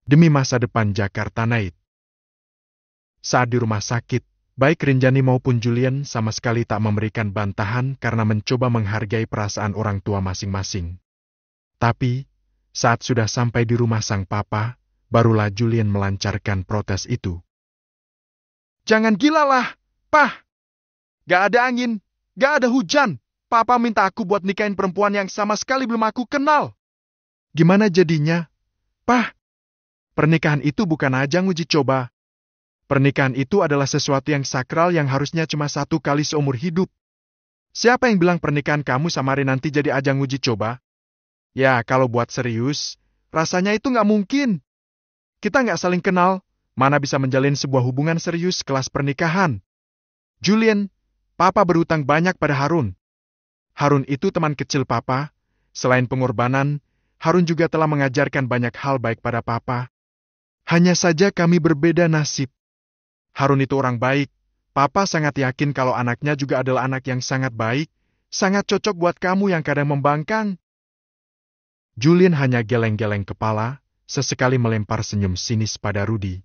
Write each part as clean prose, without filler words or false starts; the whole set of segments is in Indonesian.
demi masa depan Jakarta Knight. Saat di rumah sakit, baik Rinjani maupun Julian sama sekali tak memberikan bantahan karena mencoba menghargai perasaan orang tua masing-masing. Tapi, saat sudah sampai di rumah sang papa, barulah Julian melancarkan protes itu. "Jangan gila lah, Pah! Gak ada angin, gak ada hujan. Papa minta aku buat nikahin perempuan yang sama sekali belum aku kenal. Gimana jadinya? Pah, pernikahan itu bukan ajang uji coba. Pernikahan itu adalah sesuatu yang sakral yang harusnya cuma satu kali seumur hidup. Siapa yang bilang pernikahan kamu sama Rin nanti jadi ajang uji coba? Ya, kalau buat serius, rasanya itu nggak mungkin. Kita nggak saling kenal, mana bisa menjalin sebuah hubungan serius kelas pernikahan. Julian, Papa berhutang banyak pada Harun. Harun itu teman kecil Papa. Selain pengorbanan, Harun juga telah mengajarkan banyak hal baik pada Papa. Hanya saja kami berbeda nasib. Harun itu orang baik. Papa sangat yakin kalau anaknya juga adalah anak yang sangat baik, sangat cocok buat kamu yang kadang membangkang." Julian hanya geleng-geleng kepala, sesekali melempar senyum sinis pada Rudy.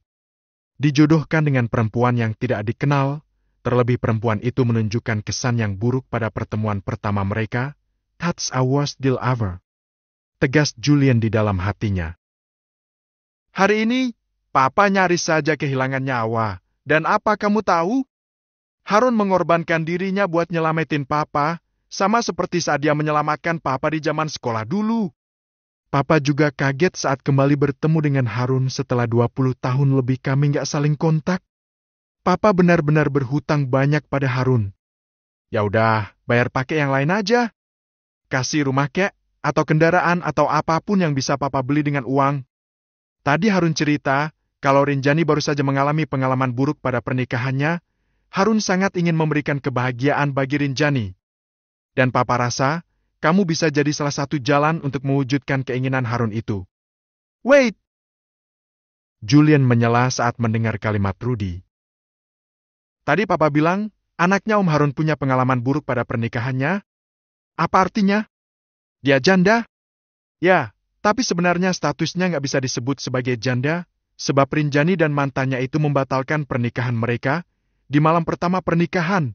Dijodohkan dengan perempuan yang tidak dikenal, terlebih perempuan itu menunjukkan kesan yang buruk pada pertemuan pertama mereka. "That's a worst deal ever," tegas Julian di dalam hatinya. "Hari ini, Papa nyaris saja kehilangan nyawa. Dan apa kamu tahu? Harun mengorbankan dirinya buat nyelamatin Papa, sama seperti saat dia menyelamatkan Papa di zaman sekolah dulu." Papa juga kaget saat kembali bertemu dengan Harun setelah 20 tahun lebih kami nggak saling kontak. Papa benar-benar berhutang banyak pada Harun. Ya udah, bayar pakai yang lain aja. Kasih rumah kek, atau kendaraan atau apapun yang bisa Papa beli dengan uang. Tadi Harun cerita, kalau Rinjani baru saja mengalami pengalaman buruk pada pernikahannya, Harun sangat ingin memberikan kebahagiaan bagi Rinjani. Dan Papa rasa, kamu bisa jadi salah satu jalan untuk mewujudkan keinginan Harun itu. Wait! Julian menyela saat mendengar kalimat Rudy. Tadi Papa bilang, anaknya Om Harun punya pengalaman buruk pada pernikahannya. Apa artinya? Dia janda? Ya, tapi sebenarnya statusnya nggak bisa disebut sebagai janda, sebab Rinjani dan mantannya itu membatalkan pernikahan mereka di malam pertama pernikahan.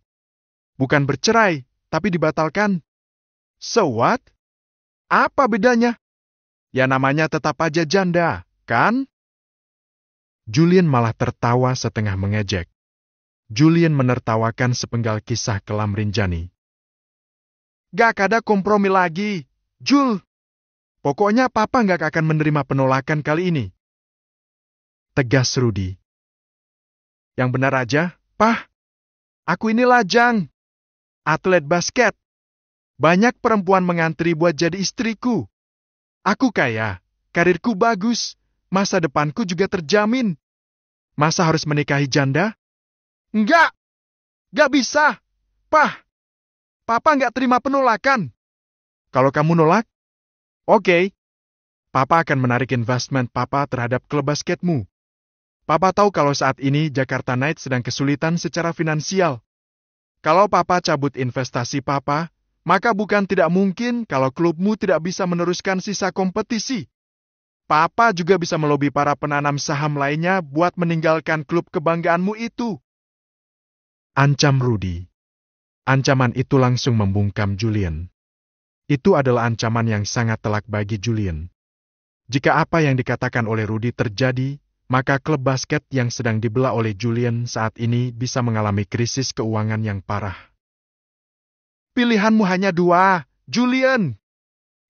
Bukan bercerai, tapi dibatalkan. So what? Apa bedanya? Ya namanya tetap aja janda, kan? Julian malah tertawa setengah mengejek. Julian menertawakan sepenggal kisah kelam Rinjani. "Gak ada kompromi lagi, Jul. Pokoknya Papa gak akan menerima penolakan kali ini," tegas Rudy. "Yang benar aja, Pah. Aku ini lajang. Atlet basket. Banyak perempuan mengantri buat jadi istriku. Aku kaya, karirku bagus, masa depanku juga terjamin. Masa harus menikahi janda? Enggak! Gak bisa! Pah! Papa gak terima penolakan. Kalau kamu nolak, oke. Papa akan menarik investment Papa terhadap klub basketmu. Papa tahu kalau saat ini Jakarta Knight sedang kesulitan secara finansial. Kalau Papa cabut investasi Papa, maka bukan tidak mungkin kalau klubmu tidak bisa meneruskan sisa kompetisi. Papa juga bisa melobi para penanam saham lainnya buat meninggalkan klub kebanggaanmu itu." Ancam Rudy. Ancaman itu langsung membungkam Julian. Itu adalah ancaman yang sangat telak bagi Julian. Jika apa yang dikatakan oleh Rudy terjadi, maka klub basket yang sedang dibelah oleh Julian saat ini bisa mengalami krisis keuangan yang parah. Pilihanmu hanya dua, Julian.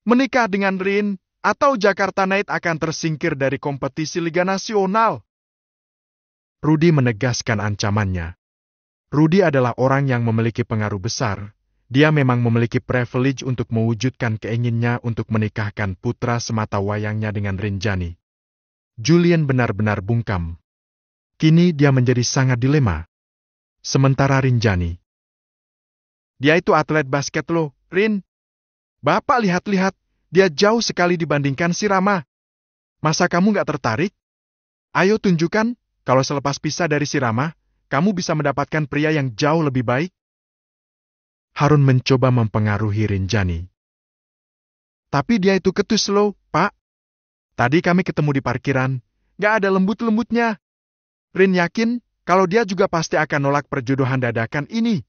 Menikah dengan Rin, atau Jakarta Knight akan tersingkir dari kompetisi Liga Nasional. Rudy menegaskan ancamannya. Rudy adalah orang yang memiliki pengaruh besar. Dia memang memiliki privilege untuk mewujudkan keinginannya untuk menikahkan putra semata wayangnya dengan Rinjani. Julian benar-benar bungkam. Kini dia menjadi sangat dilema. Sementara Rinjani. Dia itu atlet basket loh, Rin. Bapak lihat-lihat, dia jauh sekali dibandingkan si Rama. Masa kamu gak tertarik? Ayo tunjukkan, kalau selepas pisah dari si Rama, kamu bisa mendapatkan pria yang jauh lebih baik. Harun mencoba mempengaruhi Rinjani. Tapi dia itu ketus loh, Pak. Tadi kami ketemu di parkiran. gak ada lembut-lembutnya. Rin yakin kalau dia juga pasti akan nolak perjodohan dadakan ini.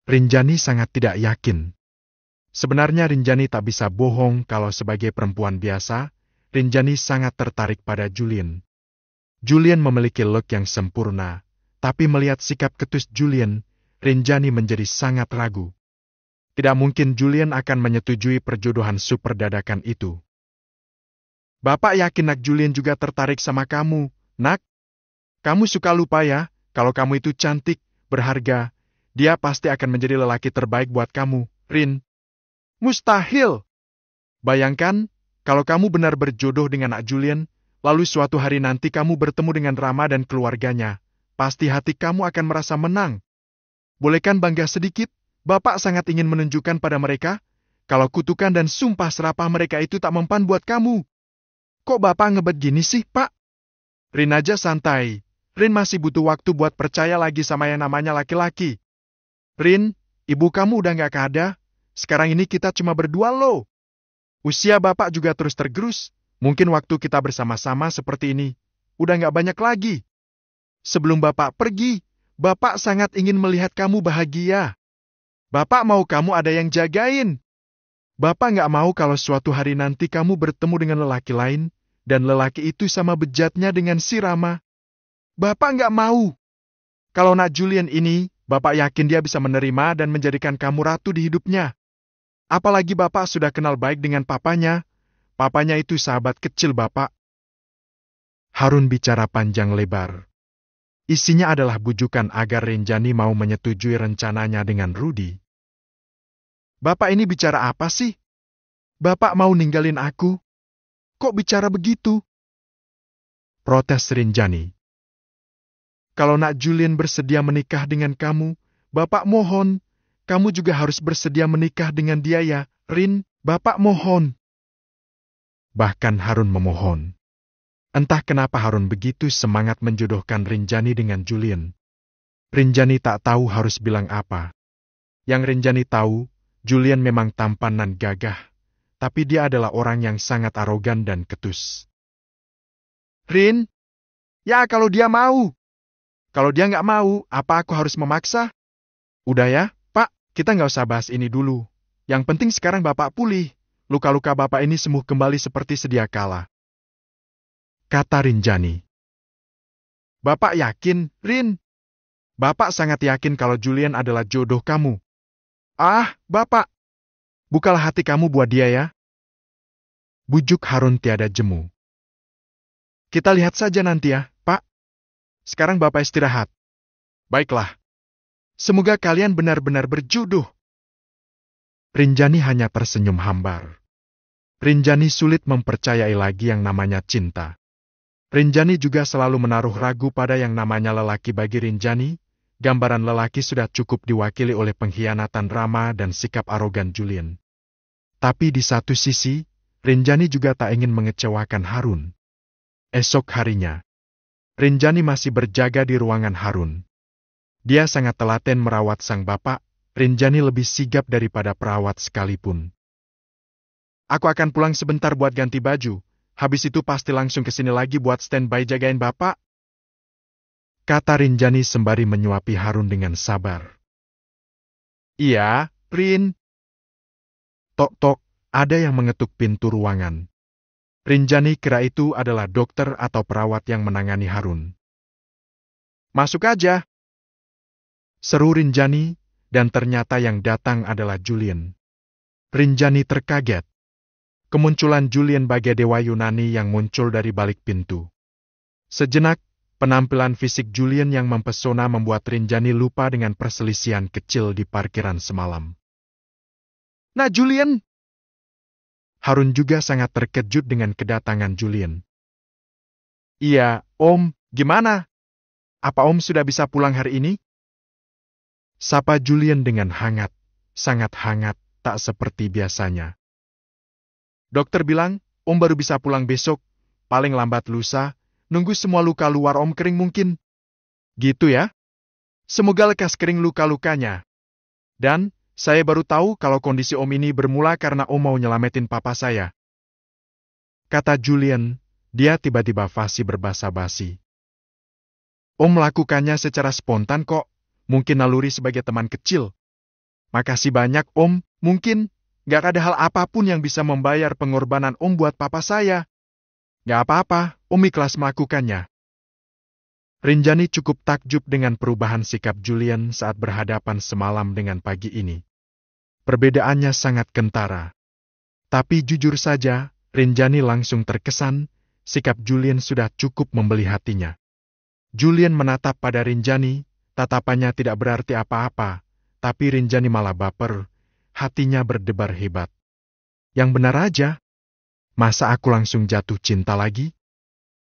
Rinjani sangat tidak yakin. Sebenarnya Rinjani tak bisa bohong kalau sebagai perempuan biasa, Rinjani sangat tertarik pada Julian. Julian memiliki look yang sempurna, tapi melihat sikap ketus Julian, Rinjani menjadi sangat ragu. Tidak mungkin Julian akan menyetujui perjodohan super dadakan itu. Bapak yakin nak Julian juga tertarik sama kamu, nak? Kamu suka lupa ya, kalau kamu itu cantik, berharga, dia pasti akan menjadi lelaki terbaik buat kamu, Rin. Mustahil! Bayangkan, kalau kamu benar berjodoh dengan nak Julian, lalu suatu hari nanti kamu bertemu dengan Rama dan keluarganya, pasti hati kamu akan merasa menang. Bolehkan bangga sedikit? Bapak sangat ingin menunjukkan pada mereka, kalau kutukan dan sumpah serapah mereka itu tak mempan buat kamu. Kok Bapak ngebet gini sih, Pak? Rin aja santai. Rin masih butuh waktu buat percaya lagi sama yang namanya laki-laki. Rin, ibu kamu udah gak ada. Sekarang ini kita cuma berdua loh. Usia Bapak juga terus tergerus. Mungkin waktu kita bersama-sama seperti ini, udah gak banyak lagi. Sebelum Bapak pergi, Bapak sangat ingin melihat kamu bahagia. Bapak mau kamu ada yang jagain. Bapak nggak mau kalau suatu hari nanti kamu bertemu dengan lelaki lain, dan lelaki itu sama bejatnya dengan si Rama. Bapak nggak mau. Kalau nak Julian ini, Bapak yakin dia bisa menerima dan menjadikan kamu ratu di hidupnya. Apalagi Bapak sudah kenal baik dengan papanya. Papanya itu sahabat kecil Bapak. Harun bicara panjang lebar. Isinya adalah bujukan agar Rinjani mau menyetujui rencananya dengan Rudy. Bapak ini bicara apa sih? Bapak mau ninggalin aku? Kok bicara begitu? Protes Rinjani. Kalau nak Julian bersedia menikah dengan kamu, Bapak mohon, kamu juga harus bersedia menikah dengan dia ya, Rin, Bapak mohon. Bahkan Harun memohon. Entah kenapa Harun begitu semangat menjodohkan Rinjani dengan Julian. Rinjani tak tahu harus bilang apa. Yang Rinjani tahu, Julian memang tampan dan gagah, tapi dia adalah orang yang sangat arogan dan ketus. Rin, ya kalau dia mau. Kalau dia nggak mau, apa aku harus memaksa? Udah ya, Pak, kita nggak usah bahas ini dulu. Yang penting sekarang Bapak pulih. Luka-luka Bapak ini sembuh kembali seperti sedia kala. Kata Rinjani. Bapak yakin, Rin? Bapak sangat yakin kalau Julian adalah jodoh kamu. Ah, Bapak. Bukalah hati kamu buat dia ya. Bujuk Harun tiada jemu. Kita lihat saja nanti ya, Pak. Sekarang Bapak istirahat. Baiklah. Semoga kalian benar-benar berjodoh. Rinjani hanya tersenyum hambar. Rinjani sulit mempercayai lagi yang namanya cinta. Rinjani juga selalu menaruh ragu pada yang namanya lelaki. Bagi Rinjani, gambaran lelaki sudah cukup diwakili oleh pengkhianatan Rama dan sikap arogan Julian. Tapi di satu sisi, Rinjani juga tak ingin mengecewakan Harun. Esok harinya, Rinjani masih berjaga di ruangan Harun. Dia sangat telaten merawat sang bapak. Rinjani lebih sigap daripada perawat sekalipun. Aku akan pulang sebentar buat ganti baju. Habis itu pasti langsung ke sini lagi buat standby jagain Bapak. Kata Rinjani sembari menyuapi Harun dengan sabar. Iya, Rin. Tok-tok, ada yang mengetuk pintu ruangan. Rinjani kira itu adalah dokter atau perawat yang menangani Harun. Masuk aja. Seru Rinjani, dan ternyata yang datang adalah Julian. Rinjani terkaget. Kemunculan Julian bagai dewa Yunani yang muncul dari balik pintu. Sejenak, penampilan fisik Julian yang mempesona membuat Rinjani lupa dengan perselisihan kecil di parkiran semalam. Nah Julian! Harun juga sangat terkejut dengan kedatangan Julian. Iya, Om, gimana? Apa Om sudah bisa pulang hari ini? Sapa Julian dengan hangat, sangat hangat, tak seperti biasanya. Dokter bilang, Om baru bisa pulang besok, paling lambat lusa, nunggu semua luka luar Om kering mungkin. Gitu ya? Semoga lekas kering luka-lukanya. Dan, saya baru tahu kalau kondisi Om ini bermula karena Om mau nyelamatin papa saya. Kata Julian, dia tiba-tiba fasih berbasa-basi. Om melakukannya secara spontan kok, mungkin naluri sebagai teman kecil. Makasih banyak Om, mungkin gak ada hal apapun yang bisa membayar pengorbanan Om buat papa saya. Gak apa-apa, Om ikhlas melakukannya. Rinjani cukup takjub dengan perubahan sikap Julian saat berhadapan semalam dengan pagi ini. Perbedaannya sangat kentara. Tapi jujur saja, Rinjani langsung terkesan, sikap Julian sudah cukup membeli hatinya. Julian menatap pada Rinjani, tatapannya tidak berarti apa-apa, tapi Rinjani malah baper, hatinya berdebar hebat. Yang benar aja, masa aku langsung jatuh cinta lagi?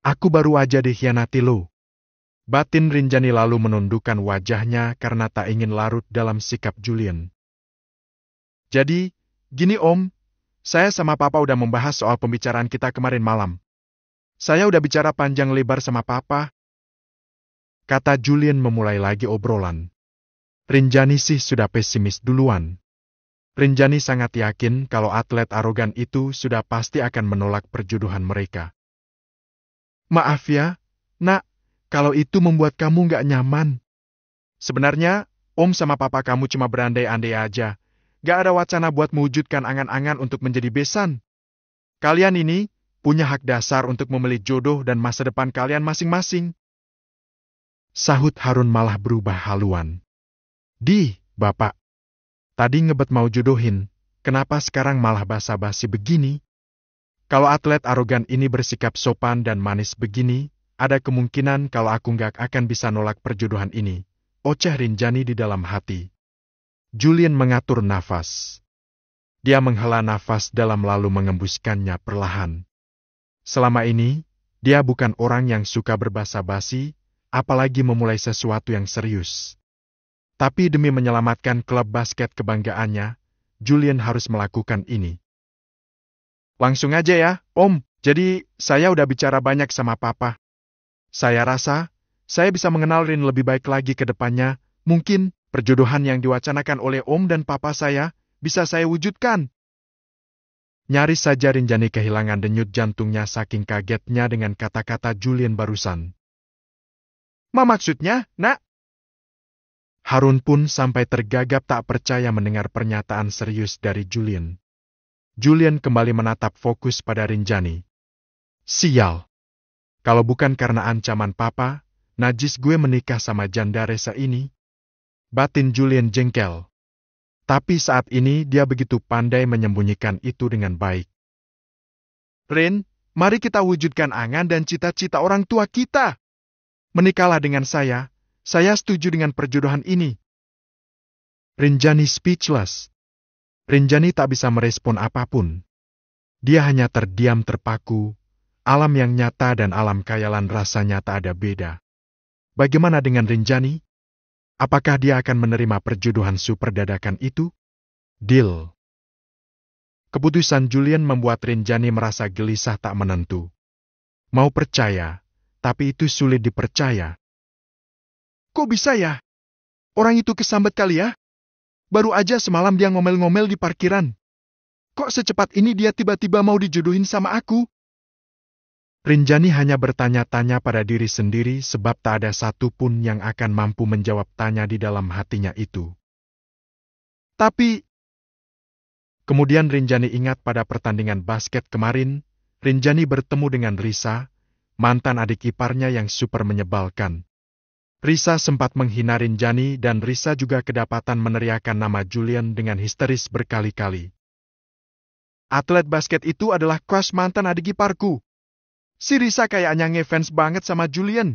Aku baru aja dikhianati lo. Batin Rinjani lalu menundukkan wajahnya karena tak ingin larut dalam sikap Julian. Jadi, gini Om, saya sama Papa udah membahas soal pembicaraan kita kemarin malam. Saya udah bicara panjang lebar sama Papa. Kata Julian memulai lagi obrolan. Rinjani sih sudah pesimis duluan. Rinjani sangat yakin kalau atlet arogan itu sudah pasti akan menolak perjodohan mereka. Maaf ya, Nak. Kalau itu membuat kamu nggak nyaman. Sebenarnya, Om sama Papa kamu cuma berandai-andai aja. Nggak ada wacana buat mewujudkan angan-angan untuk menjadi besan. Kalian ini punya hak dasar untuk memilih jodoh dan masa depan kalian masing-masing. Sahut Harun malah berubah haluan. Bapak. Tadi ngebet mau jodohin, kenapa sekarang malah basa-basi begini? Kalau atlet arogan ini bersikap sopan dan manis begini, ada kemungkinan kalau aku nggak akan bisa nolak perjodohan ini, oceh Rinjani di dalam hati. Julian mengatur nafas. Dia menghela nafas dalam lalu mengembuskannya perlahan. Selama ini, dia bukan orang yang suka berbasa-basi, apalagi memulai sesuatu yang serius. Tapi demi menyelamatkan klub basket kebanggaannya, Julian harus melakukan ini. Langsung aja ya, Om. Jadi, saya udah bicara banyak sama Papa. Saya rasa, saya bisa mengenal Rin lebih baik lagi ke depannya. Mungkin, perjodohan yang diwacanakan oleh Om dan Papa saya, bisa saya wujudkan. Nyaris saja Rinjani kehilangan denyut jantungnya saking kagetnya dengan kata-kata Julian barusan. Maksudnya, Nak? Harun pun sampai tergagap tak percaya mendengar pernyataan serius dari Julian. Julian kembali menatap fokus pada Rinjani. Sial. Kalau bukan karena ancaman Papa, najis gue menikah sama janda Resa ini. Batin Julian jengkel. Tapi saat ini dia begitu pandai menyembunyikan itu dengan baik. Rin, mari kita wujudkan angan dan cita-cita orang tua kita. Menikahlah dengan saya setuju dengan perjodohan ini. Rinjani speechless. Rinjani tak bisa merespon apapun. Dia hanya terdiam terpaku. Alam yang nyata dan alam khayalan rasanya tak ada beda. Bagaimana dengan Rinjani? Apakah dia akan menerima perjodohan super dadakan itu? Deal. Keputusan Julian membuat Rinjani merasa gelisah tak menentu. Mau percaya, tapi itu sulit dipercaya. Kok bisa ya? Orang itu kesambet kali ya? Baru aja semalam dia ngomel-ngomel di parkiran. Kok secepat ini dia tiba-tiba mau dijodohin sama aku? Rinjani hanya bertanya-tanya pada diri sendiri sebab tak ada satupun yang akan mampu menjawab tanya di dalam hatinya itu. Tapi, kemudian Rinjani ingat pada pertandingan basket kemarin, Rinjani bertemu dengan Risa, mantan adik iparnya yang super menyebalkan. Risa sempat menghina Rinjani dan Risa juga kedapatan meneriakkan nama Julian dengan histeris berkali-kali. Atlet basket itu adalah crush mantan adik iparku. Si Risa kayaknya ngefans banget sama Julian.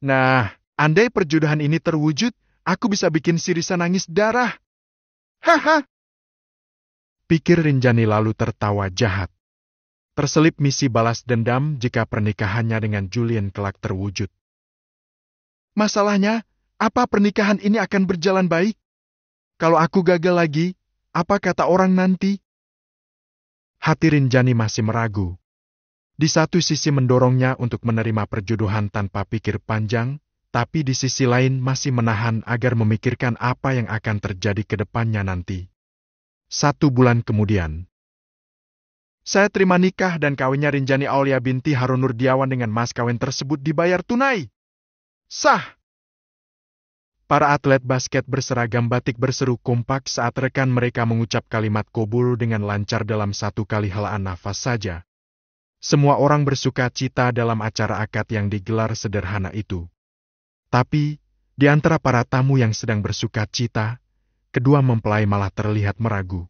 Nah, andai perjodohan ini terwujud, aku bisa bikin si Risa nangis darah. Haha. Pikir Rinjani lalu tertawa jahat. Terselip misi balas dendam jika pernikahannya dengan Julian kelak terwujud. Masalahnya, apa pernikahan ini akan berjalan baik? Kalau aku gagal lagi, apa kata orang nanti? Hati Rinjani masih meragu. Di satu sisi mendorongnya untuk menerima perjodohan tanpa pikir panjang, tapi di sisi lain masih menahan agar memikirkan apa yang akan terjadi ke depannya nanti. 1 bulan kemudian. Saya terima nikah dan kawinnya Rinjani Aulia binti Harun Nurdiawan dengan mas kawin tersebut dibayar tunai. Sah! Para atlet basket berseragam batik berseru kompak saat rekan mereka mengucap kalimat kabul dengan lancar dalam satu kali helaan nafas saja. Semua orang bersuka cita dalam acara akad yang digelar sederhana itu. Tapi, di antara para tamu yang sedang bersuka cita, kedua mempelai malah terlihat meragu.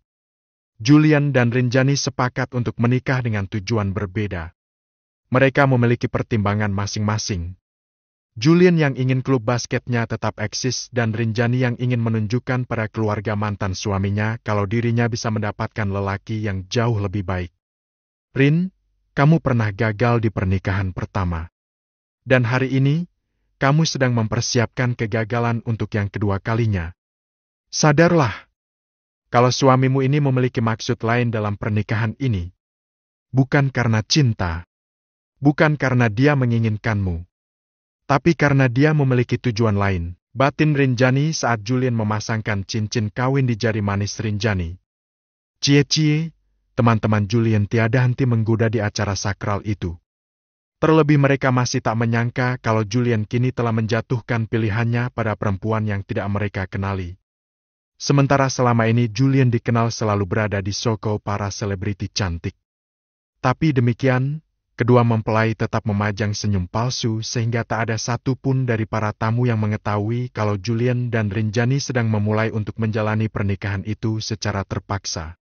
Julian dan Rinjani sepakat untuk menikah dengan tujuan berbeda. Mereka memiliki pertimbangan masing-masing. Julian yang ingin klub basketnya tetap eksis dan Rinjani yang ingin menunjukkan pada keluarga mantan suaminya kalau dirinya bisa mendapatkan lelaki yang jauh lebih baik. Rin, kamu pernah gagal di pernikahan pertama. Dan hari ini, kamu sedang mempersiapkan kegagalan untuk yang kedua kalinya. Sadarlah, kalau suamimu ini memiliki maksud lain dalam pernikahan ini. Bukan karena cinta. Bukan karena dia menginginkanmu. Tapi karena dia memiliki tujuan lain. Batin Rinjani saat Julian memasangkan cincin kawin di jari manis Rinjani. Cie-cie, teman-teman Julian tiada henti menggoda di acara sakral itu. Terlebih mereka masih tak menyangka kalau Julian kini telah menjatuhkan pilihannya pada perempuan yang tidak mereka kenali. Sementara selama ini Julian dikenal selalu berada di soko para selebriti cantik. Tapi demikian, kedua mempelai tetap memajang senyum palsu sehingga tak ada satu pun dari para tamu yang mengetahui kalau Julian dan Rinjani sedang memulai untuk menjalani pernikahan itu secara terpaksa.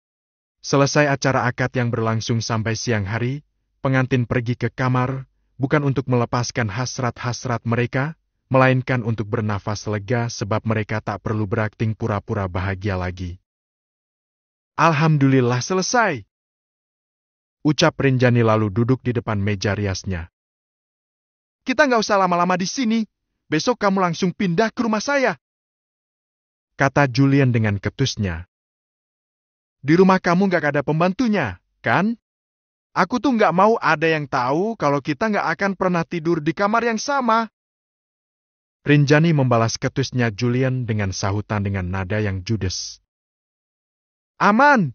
Selesai acara akad yang berlangsung sampai siang hari, pengantin pergi ke kamar, bukan untuk melepaskan hasrat-hasrat mereka, melainkan untuk bernafas lega sebab mereka tak perlu berakting pura-pura bahagia lagi. Alhamdulillah selesai! Ucap Rinjani lalu duduk di depan meja riasnya. Kita nggak usah lama-lama di sini, besok kamu langsung pindah ke rumah saya. Kata Julian dengan ketusnya. Di rumah kamu nggak ada pembantunya, kan? Aku tuh nggak mau ada yang tahu kalau kita nggak akan pernah tidur di kamar yang sama. Rinjani membalas ketusnya Julian dengan sahutan dengan nada yang judes. Aman.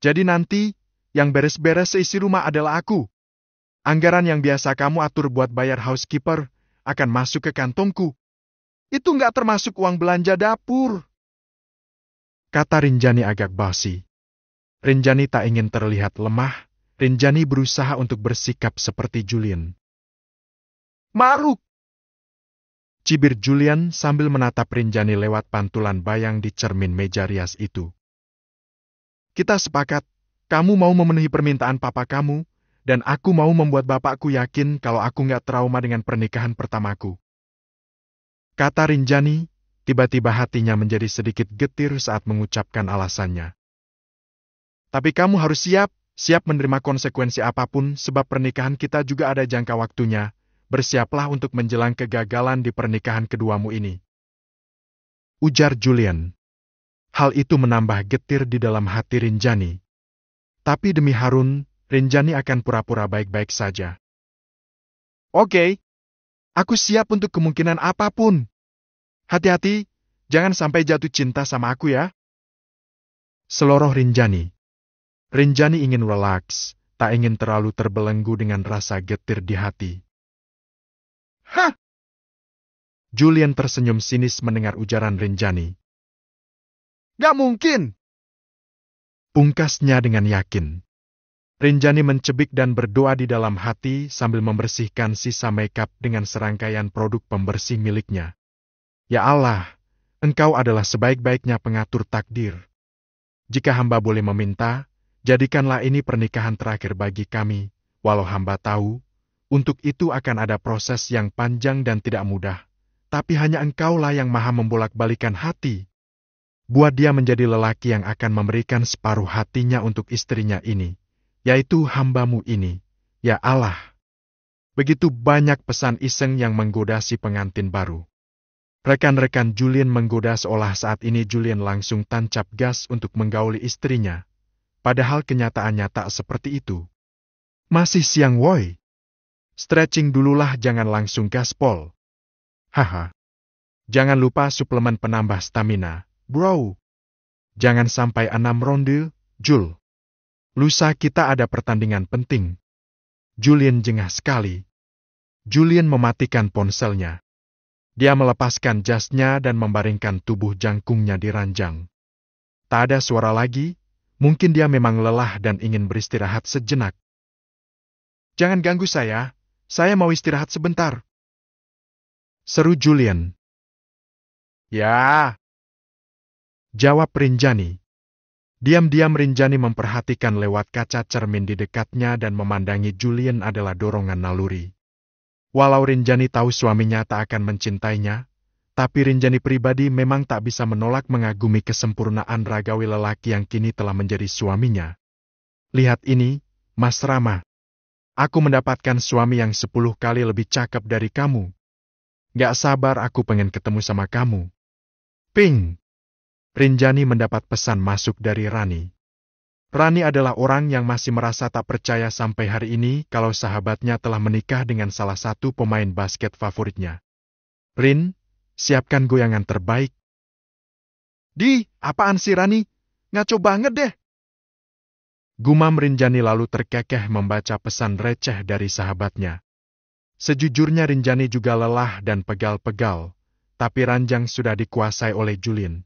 Jadi nanti, yang beres-beres seisi rumah adalah aku. Anggaran yang biasa kamu atur buat bayar housekeeper akan masuk ke kantongku. Itu nggak termasuk uang belanja dapur. Kata Rinjani agak basi. Rinjani tak ingin terlihat lemah, Rinjani berusaha untuk bersikap seperti Julian. Maruk! Cibir Julian sambil menatap Rinjani lewat pantulan bayang di cermin meja rias itu. Kita sepakat, kamu mau memenuhi permintaan papa kamu, dan aku mau membuat bapakku yakin kalau aku nggak trauma dengan pernikahan pertamaku. Kata Rinjani, tiba-tiba hatinya menjadi sedikit getir saat mengucapkan alasannya. Tapi kamu harus siap menerima konsekuensi apapun sebab pernikahan kita juga ada jangka waktunya. Bersiaplah untuk menjelang kegagalan di pernikahan keduamu ini. Ujar Julian. Hal itu menambah getir di dalam hati Rinjani. Tapi demi Harun, Rinjani akan pura-pura baik-baik saja. Oke, aku siap untuk kemungkinan apapun. Hati-hati, jangan sampai jatuh cinta sama aku ya. Seloroh Rinjani. Rinjani ingin relaks, tak ingin terlalu terbelenggu dengan rasa getir di hati. Hah! Julian tersenyum sinis mendengar ujaran Rinjani. Gak mungkin! Pungkasnya dengan yakin. Rinjani mencebik dan berdoa di dalam hati sambil membersihkan sisa makeup dengan serangkaian produk pembersih miliknya. Ya Allah, Engkau adalah sebaik-baiknya pengatur takdir. Jika hamba boleh meminta, jadikanlah ini pernikahan terakhir bagi kami, walau hamba tahu, untuk itu akan ada proses yang panjang dan tidak mudah, tapi hanya Engkaulah yang maha membolak-balikan hati. Buat dia menjadi lelaki yang akan memberikan separuh hatinya untuk istrinya ini, yaitu hambamu ini, ya Allah. Begitu banyak pesan iseng yang menggoda si pengantin baru. Rekan-rekan Julian menggoda seolah saat ini Julian langsung tancap gas untuk menggauli istrinya, padahal kenyataannya tak seperti itu. Masih siang woi. Stretching dululah jangan langsung gaspol. Haha. Jangan lupa suplemen penambah stamina, bro. Jangan sampai 6 ronde, Jul. Lusa kita ada pertandingan penting. Julian jengah sekali. Julian mematikan ponselnya. Dia melepaskan jasnya dan membaringkan tubuh jangkungnya di ranjang. Tak ada suara lagi, mungkin dia memang lelah dan ingin beristirahat sejenak. Jangan ganggu saya mau istirahat sebentar. Seru Julian. Ya, jawab Rinjani. Diam-diam Rinjani memperhatikan lewat kaca cermin di dekatnya dan memandangi Julian adalah dorongan naluri. Walau Rinjani tahu suaminya tak akan mencintainya, tapi Rinjani pribadi memang tak bisa menolak mengagumi kesempurnaan ragawi lelaki yang kini telah menjadi suaminya. Lihat ini, Mas Rama. Aku mendapatkan suami yang 10 kali lebih cakep dari kamu. Gak sabar aku pengen ketemu sama kamu. Ping! Rinjani mendapat pesan masuk dari Rani. Rani adalah orang yang masih merasa tak percaya sampai hari ini kalau sahabatnya telah menikah dengan salah satu pemain basket favoritnya. Rin, siapkan goyangan terbaik. Apaan sih Rani? Ngaco banget deh. Gumam Rinjani lalu terkekeh membaca pesan receh dari sahabatnya. Sejujurnya Rinjani juga lelah dan pegal-pegal, tapi ranjang sudah dikuasai oleh Julian.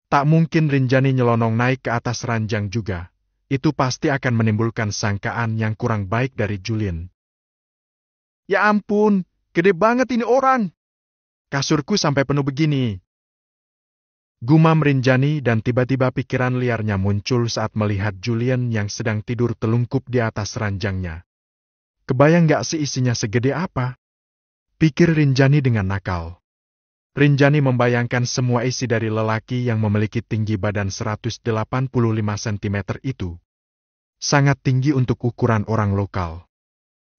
Tak mungkin Rinjani nyelonong naik ke atas ranjang juga. Itu pasti akan menimbulkan sangkaan yang kurang baik dari Julian. Ya ampun, gede banget ini orang. Kasurku sampai penuh begini. Gumam Rinjani dan tiba-tiba pikiran liarnya muncul saat melihat Julian yang sedang tidur telungkup di atas ranjangnya. Kebayang gak sih isinya segede apa? Pikir Rinjani dengan nakal. Rinjani membayangkan semua isi dari lelaki yang memiliki tinggi badan 185 cm itu. Sangat tinggi untuk ukuran orang lokal.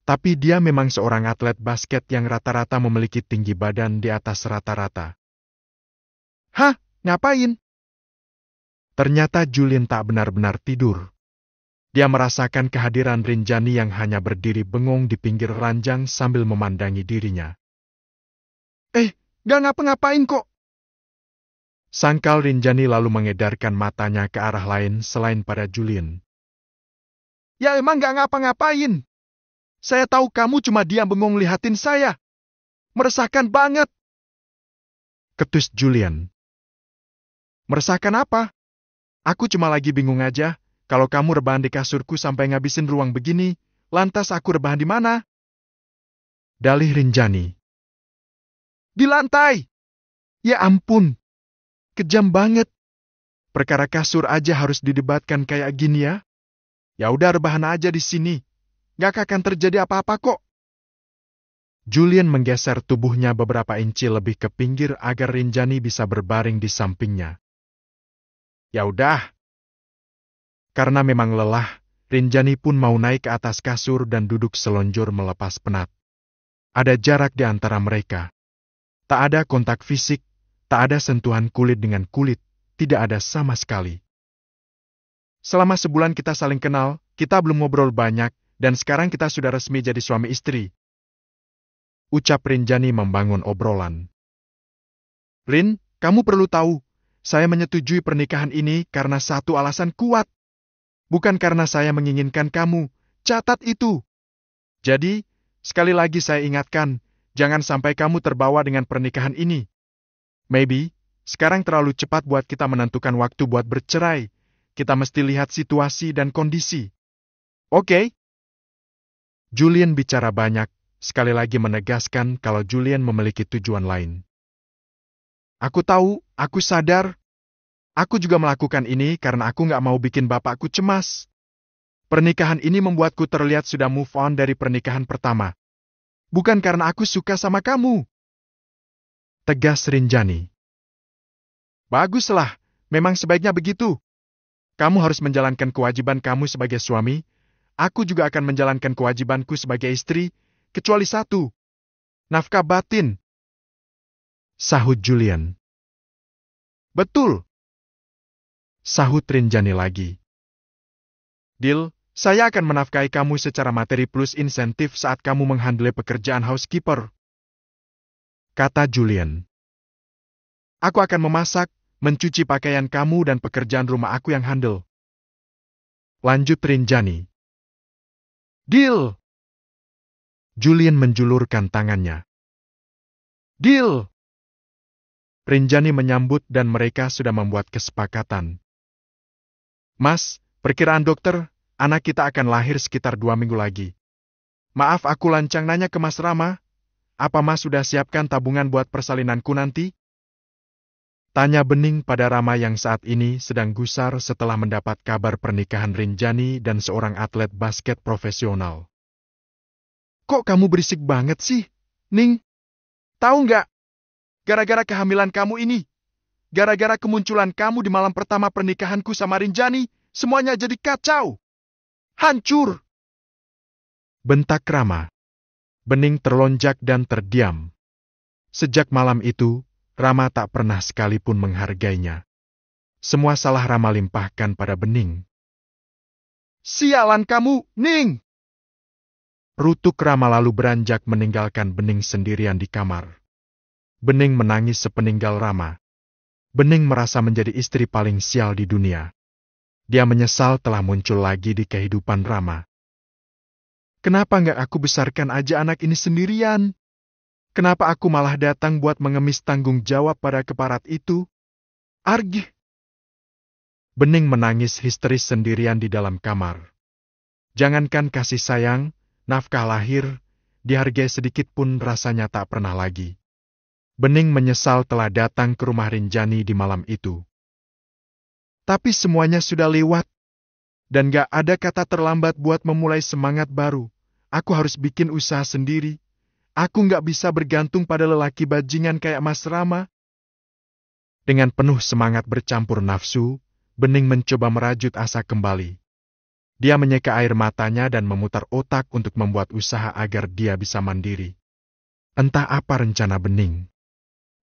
Tapi dia memang seorang atlet basket yang rata-rata memiliki tinggi badan di atas rata-rata. Hah? Ngapain? Ternyata Julian tak benar-benar tidur. Dia merasakan kehadiran Rinjani yang hanya berdiri bengong di pinggir ranjang sambil memandangi dirinya. Gak ngapa-ngapain kok. Sangkal Rinjani lalu mengedarkan matanya ke arah lain selain pada Julian. Ya emang gak ngapa-ngapain. Saya tahu kamu cuma diam bengong lihatin saya. Meresahkan banget. Ketus Julian. Meresahkan apa? Aku cuma lagi bingung aja. Kalau kamu rebahan di kasurku sampai ngabisin ruang begini, lantas aku rebahan di mana? Dalih Rinjani. Di lantai. Ya ampun. Kejam banget. Perkara kasur aja harus didebatkan kayak gini ya? Ya udah rebahan aja di sini. Gak akan terjadi apa-apa kok. Julian menggeser tubuhnya beberapa inci lebih ke pinggir agar Rinjani bisa berbaring di sampingnya. Ya udah. Karena memang lelah, Rinjani pun mau naik ke atas kasur dan duduk selonjor melepas penat. Ada jarak di antara mereka. Tak ada kontak fisik, tak ada sentuhan kulit dengan kulit, tidak ada sama sekali. Selama sebulan kita saling kenal, kita belum ngobrol banyak, dan sekarang kita sudah resmi jadi suami istri. Ucap Rinjani membangun obrolan. Rin, kamu perlu tahu, saya menyetujui pernikahan ini karena satu alasan kuat. Bukan karena saya menginginkan kamu, catat itu. Jadi, sekali lagi saya ingatkan, jangan sampai kamu terbawa dengan pernikahan ini. Maybe, sekarang terlalu cepat buat kita menentukan waktu buat bercerai. Kita mesti lihat situasi dan kondisi. Oke? Julian bicara banyak, sekali lagi menegaskan kalau Julian memiliki tujuan lain. Aku tahu, aku sadar. Aku juga melakukan ini karena aku nggak mau bikin bapakku cemas. Pernikahan ini membuatku terlihat sudah move on dari pernikahan pertama. Bukan karena aku suka sama kamu. Tegas Rinjani. Baguslah, memang sebaiknya begitu. Kamu harus menjalankan kewajiban kamu sebagai suami. Aku juga akan menjalankan kewajibanku sebagai istri, kecuali satu. Nafkah batin. Sahut Julian. Betul. Sahut Rinjani lagi. Deal, saya akan menafkahi kamu secara materi plus insentif saat kamu menghandle pekerjaan housekeeper. Kata Julian. Aku akan memasak, mencuci pakaian kamu dan pekerjaan rumah aku yang handle. Lanjut Rinjani. Deal! Julian menjulurkan tangannya. Deal! Rinjani menyambut dan mereka sudah membuat kesepakatan. Mas, perkiraan dokter, anak kita akan lahir sekitar 2 minggu lagi. Maaf aku lancang nanya ke Mas Rama, apa Mas sudah siapkan tabungan buat persalinanku nanti? Tanya Bening pada Rama yang saat ini sedang gusar setelah mendapat kabar pernikahan Rinjani dan seorang atlet basket profesional. Kok kamu berisik banget sih, Ning? Tahu nggak? Gara-gara kehamilan kamu ini, gara-gara kemunculan kamu di malam pertama pernikahanku sama Rinjani, semuanya jadi kacau. Hancur! Bentak Rama. Bening terlonjak dan terdiam. Sejak malam itu, Rama tak pernah sekalipun menghargainya. Semua salah Rama limpahkan pada Bening. Sialan kamu, Ning! Rutuk Rama lalu beranjak meninggalkan Bening sendirian di kamar. Bening menangis sepeninggal Rama. Bening merasa menjadi istri paling sial di dunia. Dia menyesal telah muncul lagi di kehidupan Rama. Kenapa nggak aku besarkan aja anak ini sendirian? Kenapa aku malah datang buat mengemis tanggung jawab pada keparat itu? Argih! Bening menangis histeris sendirian di dalam kamar. Jangankan kasih sayang, nafkah lahir, dihargai sedikit pun rasanya tak pernah lagi. Bening menyesal telah datang ke rumah Rinjani di malam itu. Tapi semuanya sudah lewat. Dan gak ada kata terlambat buat memulai semangat baru. Aku harus bikin usaha sendiri. Aku gak bisa bergantung pada lelaki bajingan kayak Mas Rama. Dengan penuh semangat bercampur nafsu, Bening mencoba merajut asa kembali. Dia menyeka air matanya dan memutar otak untuk membuat usaha agar dia bisa mandiri. Entah apa rencana Bening.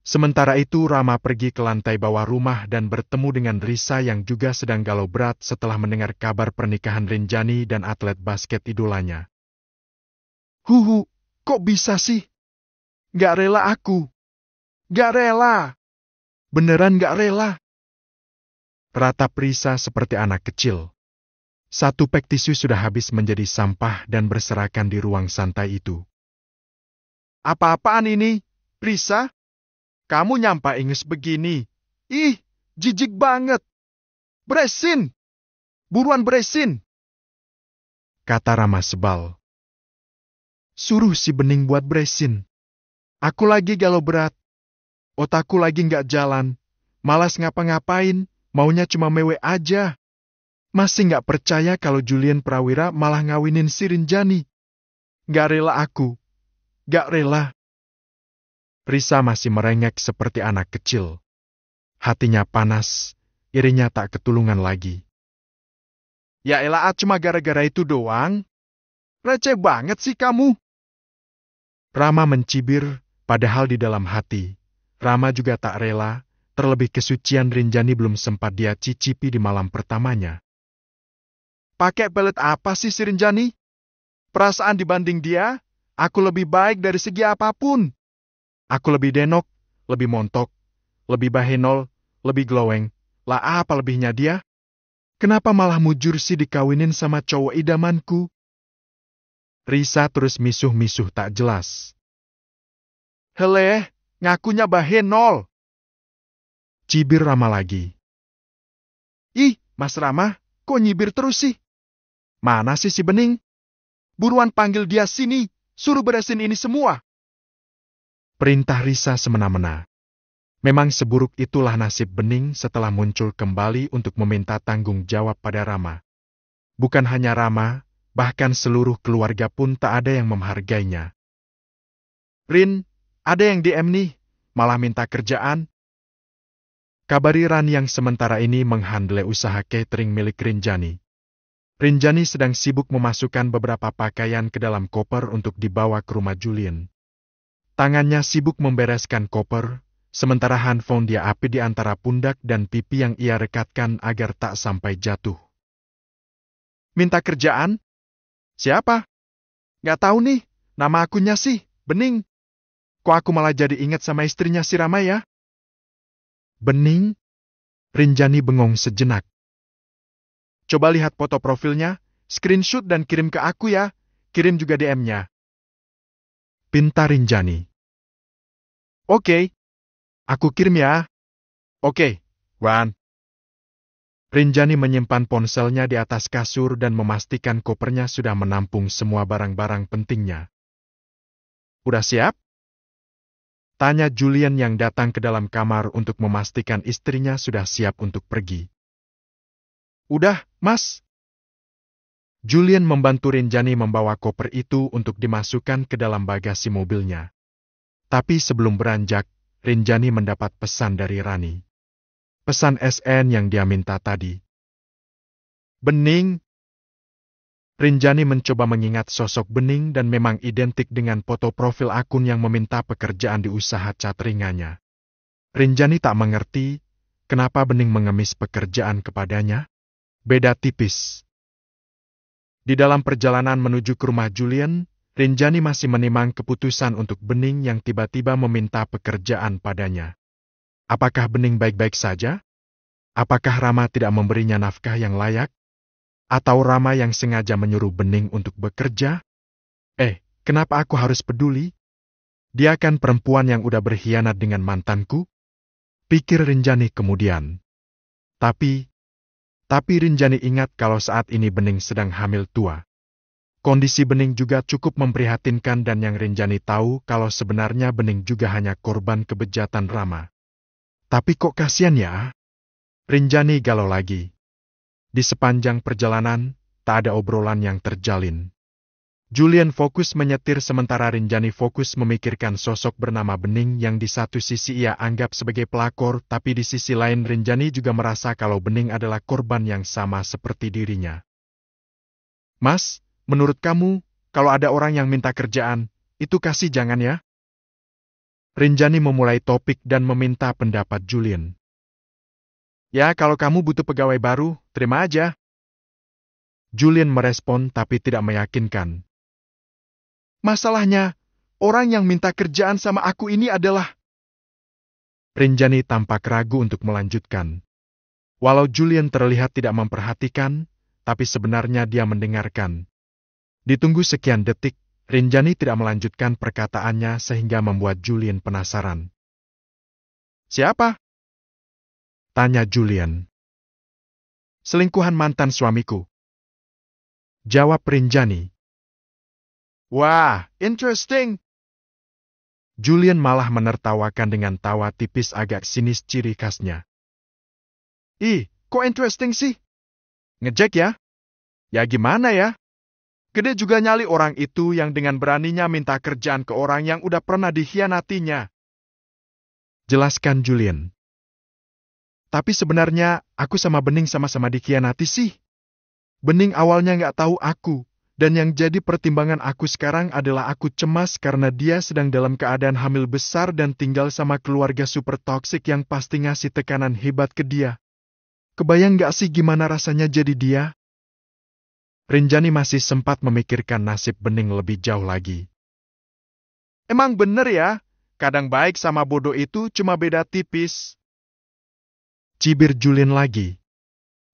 Sementara itu Rama pergi ke lantai bawah rumah dan bertemu dengan Risa yang juga sedang galau berat setelah mendengar kabar pernikahan Rinjani dan atlet basket idolanya. Huhu, kok bisa sih? Gak rela aku. Gak rela. Beneran gak rela. Ratap Risa seperti anak kecil. Satu pek tisu sudah habis menjadi sampah dan berserakan di ruang santai itu. Apa-apaan ini, Risa? Kamu nyampa inges begini. Ih, jijik banget. Beresin! Buruan beresin! Kata Rama sebal. Suruh si Bening buat beresin. Aku lagi galau berat. Otakku lagi nggak jalan. Malas ngapa-ngapain, maunya cuma mewe aja. Masih nggak percaya kalau Julian Prawira malah ngawinin si Rinjani. Nggak rela aku. Nggak rela. Risa masih merengek seperti anak kecil. Hatinya panas, irinya tak ketulungan lagi. Ya elah, cuma gara-gara itu doang. Receh banget sih kamu. Rama mencibir, padahal di dalam hati, Rama juga tak rela, terlebih kesucian Rinjani belum sempat dia cicipi di malam pertamanya. Pakai pelet apa sih si Rinjani? Perasaan dibanding dia, aku lebih baik dari segi apapun. Aku lebih denok, lebih montok, lebih bahenol, lebih gloweng. Lah apa lebihnya dia? Kenapa malah mujur sih dikawinin sama cowok idamanku? Risa terus misuh-misuh tak jelas. Heleh, ngakunya bahenol. Cibir Rama lagi. Ih, Mas Rama, kok nyibir terus sih? Mana sih si Bening? Buruan panggil dia sini, suruh beresin ini semua. Perintah Risa semena-mena. Memang seburuk itulah nasib Bening setelah muncul kembali untuk meminta tanggung jawab pada Rama. Bukan hanya Rama, bahkan seluruh keluarga pun tak ada yang menghargainya. Rin, ada yang DM nih, malah minta kerjaan. Kabari Ran yang sementara ini menghandle usaha catering milik Rinjani. Rinjani sedang sibuk memasukkan beberapa pakaian ke dalam koper untuk dibawa ke rumah Julian. Tangannya sibuk membereskan koper, sementara handphone dia api di antara pundak dan pipi yang ia rekatkan agar tak sampai jatuh. Minta kerjaan? Siapa? Gak tahu nih, nama akunnya sih, Bening. Kok aku malah jadi ingat sama istrinya si Rama ya? Bening? Rinjani bengong sejenak. Coba lihat foto profilnya, screenshot dan kirim ke aku ya. Kirim juga DM-nya. Pinta Rinjani. Oke, aku kirim ya. Oke, Wan. Rinjani menyimpan ponselnya di atas kasur dan memastikan kopernya sudah menampung semua barang-barang pentingnya. Udah siap? Tanya Julian yang datang ke dalam kamar untuk memastikan istrinya sudah siap untuk pergi. Udah, Mas. Julian membantu Rinjani membawa koper itu untuk dimasukkan ke dalam bagasi mobilnya. Tapi sebelum beranjak, Rinjani mendapat pesan dari Rani. Pesan SN yang dia minta tadi. Bening. Rinjani mencoba mengingat sosok Bening dan memang identik dengan foto profil akun yang meminta pekerjaan di usaha cat ringanya. Rinjani tak mengerti kenapa Bening mengemis pekerjaan kepadanya. Beda tipis. Di dalam perjalanan menuju ke rumah Julian, Rinjani masih menimang keputusan untuk Bening yang tiba-tiba meminta pekerjaan padanya. Apakah Bening baik-baik saja? Apakah Rama tidak memberinya nafkah yang layak? Atau Rama yang sengaja menyuruh Bening untuk bekerja? Kenapa aku harus peduli? Dia kan perempuan yang udah berkhianat dengan mantanku? Pikir Rinjani kemudian. Tapi Rinjani ingat kalau saat ini Bening sedang hamil tua. Kondisi Bening juga cukup memprihatinkan dan yang Rinjani tahu kalau sebenarnya Bening juga hanya korban kebejatan Rama. Tapi kok kasihan ya? Rinjani galau lagi. Di sepanjang perjalanan, tak ada obrolan yang terjalin. Julian fokus menyetir sementara Rinjani fokus memikirkan sosok bernama Bening yang di satu sisi ia anggap sebagai pelakor, tapi di sisi lain Rinjani juga merasa kalau Bening adalah korban yang sama seperti dirinya. Mas, menurut kamu, kalau ada orang yang minta kerjaan, itu kasih jangan ya? Rinjani memulai topik dan meminta pendapat Julian. Ya, kalau kamu butuh pegawai baru, terima aja. Julian merespon tapi tidak meyakinkan. Masalahnya, orang yang minta kerjaan sama aku ini adalah... Rinjani tampak ragu untuk melanjutkan. Walau Julian terlihat tidak memperhatikan, tapi sebenarnya dia mendengarkan. Ditunggu sekian detik, Rinjani tidak melanjutkan perkataannya sehingga membuat Julian penasaran. Siapa? Tanya Julian. Selingkuhan mantan suamiku. Jawab Rinjani. Wah, interesting. Julian malah menertawakan dengan tawa tipis agak sinis ciri khasnya. Kok interesting sih? Ngejek ya? Ya gimana ya? Gede juga nyali orang itu yang dengan beraninya minta kerjaan ke orang yang udah pernah dikhianatinya. Jelaskan Julian. Tapi sebenarnya aku sama Bening sama-sama dikhianati sih. Bening awalnya nggak tahu aku, dan yang jadi pertimbangan aku sekarang adalah aku cemas karena dia sedang dalam keadaan hamil besar dan tinggal sama keluarga super toksik yang pasti ngasih tekanan hebat ke dia. Kebayang nggak sih gimana rasanya jadi dia? Rinjani masih sempat memikirkan nasib Bening lebih jauh lagi. Emang bener ya, kadang baik sama bodoh itu cuma beda tipis. Cibir Julian lagi.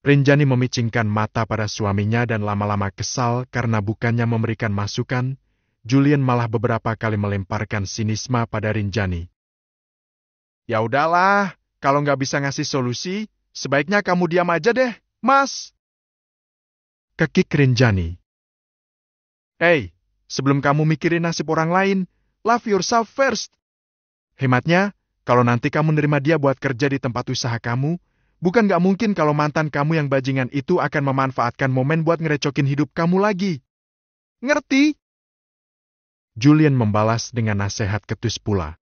Rinjani memicingkan mata pada suaminya dan lama-lama kesal karena bukannya memberikan masukan, Julian malah beberapa kali melemparkan sinisme pada Rinjani. Ya udahlah, kalau nggak bisa ngasih solusi, sebaiknya kamu diam aja deh, Mas. Kekik Rinjani. Sebelum kamu mikirin nasib orang lain, love yourself first. Hematnya, kalau nanti kamu nerima dia buat kerja di tempat usaha kamu, bukan gak mungkin kalau mantan kamu yang bajingan itu akan memanfaatkan momen buat ngerecokin hidup kamu lagi. Ngerti? Julian membalas dengan nasihat ketus pula.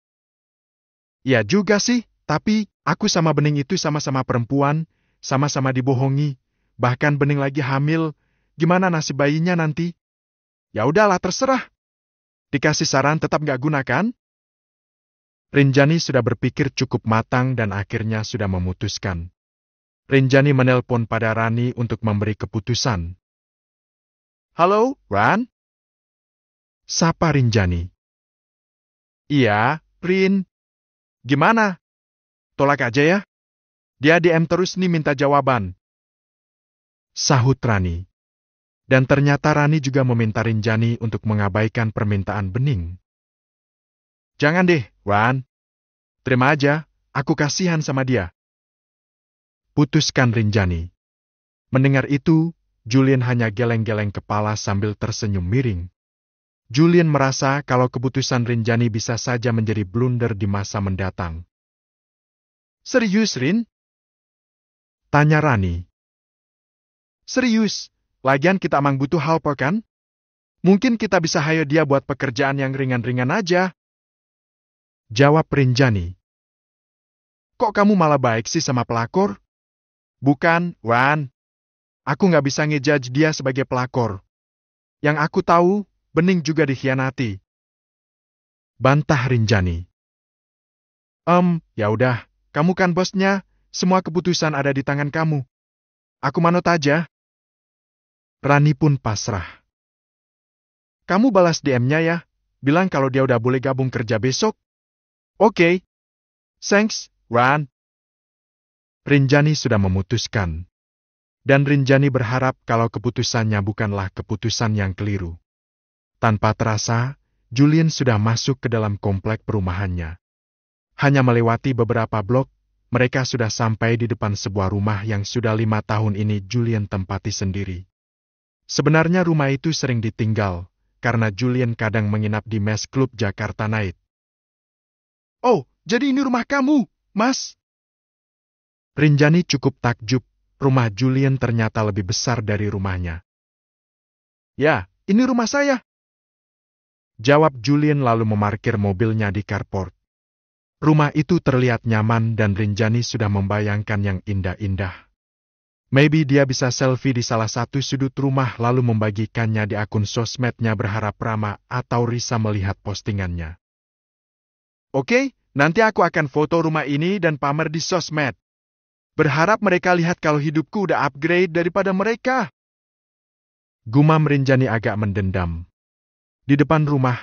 Ya juga sih, tapi aku sama Bening itu sama-sama perempuan, sama-sama dibohongi, bahkan Bening lagi hamil, gimana nasib bayinya nanti? Ya udahlah terserah. Dikasih saran tetap gak guna kan? Rinjani sudah berpikir cukup matang dan akhirnya sudah memutuskan. Rinjani menelpon pada Rani untuk memberi keputusan. Halo, Ran? Sapa Rinjani. Iya, Rin. Gimana? Tolak aja ya? Dia DM terus nih minta jawaban. Sahut Rani. Dan ternyata Rani juga meminta Rinjani untuk mengabaikan permintaan Bening. Jangan deh, Wan. Terima aja, aku kasihan sama dia. Putuskan Rinjani. Mendengar itu, Julian hanya geleng-geleng kepala sambil tersenyum miring. Julian merasa kalau keputusan Rinjani bisa saja menjadi blunder di masa mendatang. Serius, Rin? Tanya Rani. Serius, lagian kita emang butuh helper kan? Mungkin kita bisa hire dia buat pekerjaan yang ringan-ringan aja. Jawab Rinjani. Kok kamu malah baik sih sama pelakor? Bukan, Wan. Aku nggak bisa ngejudge dia sebagai pelakor. Yang aku tahu, Bening juga dikhianati. Bantah Rinjani. Ya udah, kamu kan bosnya, semua keputusan ada di tangan kamu. Aku manut aja. Rani pun pasrah. Kamu balas DM-nya ya, bilang kalau dia udah boleh gabung kerja besok. Oke. Thanks, Ran. Rinjani sudah memutuskan. Dan Rinjani berharap kalau keputusannya bukanlah keputusan yang keliru. Tanpa terasa, Julian sudah masuk ke dalam komplek perumahannya. Hanya melewati beberapa blok, mereka sudah sampai di depan sebuah rumah yang sudah 5 tahun ini Julian tempati sendiri. Sebenarnya rumah itu sering ditinggal, karena Julian kadang menginap di mes klub Jakarta Night. Oh, jadi ini rumah kamu, Mas? Rinjani cukup takjub, rumah Julian ternyata lebih besar dari rumahnya. Ya, ini rumah saya. Jawab Julian lalu memarkir mobilnya di carport. Rumah itu terlihat nyaman dan Rinjani sudah membayangkan yang indah-indah. Maybe dia bisa selfie di salah satu sudut rumah lalu membagikannya di akun sosmednya berharap Rama atau Risa melihat postingannya. Oke, nanti aku akan foto rumah ini dan pamer di sosmed. Berharap mereka lihat kalau hidupku udah upgrade daripada mereka. Gumam Rinjani agak mendendam. Di depan rumah,